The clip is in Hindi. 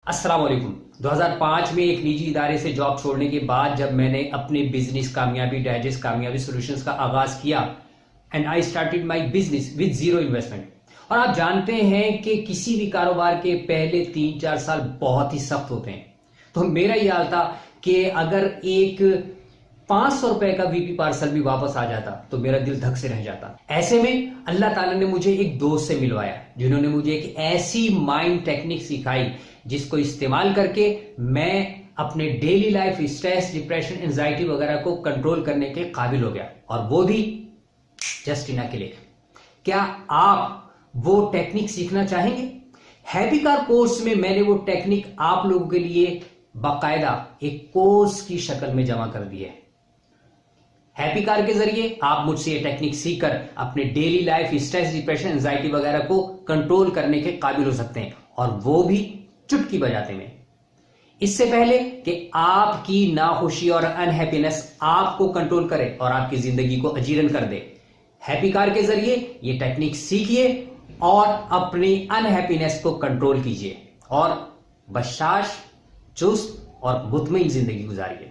अस्सलाम वालेकुम। 2005 में एक निजी इदारे से जॉब छोड़ने के बाद जब मैंने अपने बिजनेस कामयाबी डाइजेस्ट कामयाबी सॉल्यूशंस का आगाज किया and I started my business with zero investment. और आप जानते हैं कि किसी भी कारोबार के पहले 3-4 साल बहुत ही सख्त होते हैं। तो मेरा ये हाल था कि अगर एक 500 रुपए का वीपी पार्सल भी वापस आ जाता तो मेरा दिल धक से रह जाता। ऐसे में अल्लाह ताला ने मुझे एक दोस्त से मिलवाया जिन्होंने मुझे एक ऐसी माइंड टेक्निक सिखाई जिसको इस्तेमाल करके मैं अपने daily life stress, depression, anxiety वगैरह को कंट्रोल करने के काबिल हो गया, और वो भी जस्ट इन अ क्लिक। क्या आप वो टेक्निक सीखना चाहेंगे? हैप्पी कार कोर्स में मैंने वो टेक्निक आप लोगों के लिए बाकायदा एक कोर्स की शक्ल में जमा कर दी है। हैप्पी कार के जरिए आप मुझसे ये टेक्निक सीखकर अपने daily life stress, depression, anxiety वगैरह को कंट्रोल करने के काबिल हो सकते हैं, और वो भी चुटकी बजाते में। इससे पहले कि आपकी नाखुशी और अनहैप्पीनेस आपको कंट्रोल करे और आपकी जिंदगी को अजीरन कर दे, हैप्पी कार के जरिए ये टेक्निक सीखिए और अपनी अनहैप्पीनेस को कंट्रोल कीजिए और बशाश, चुस्त और मुतमईन जिंदगी गुजारिए।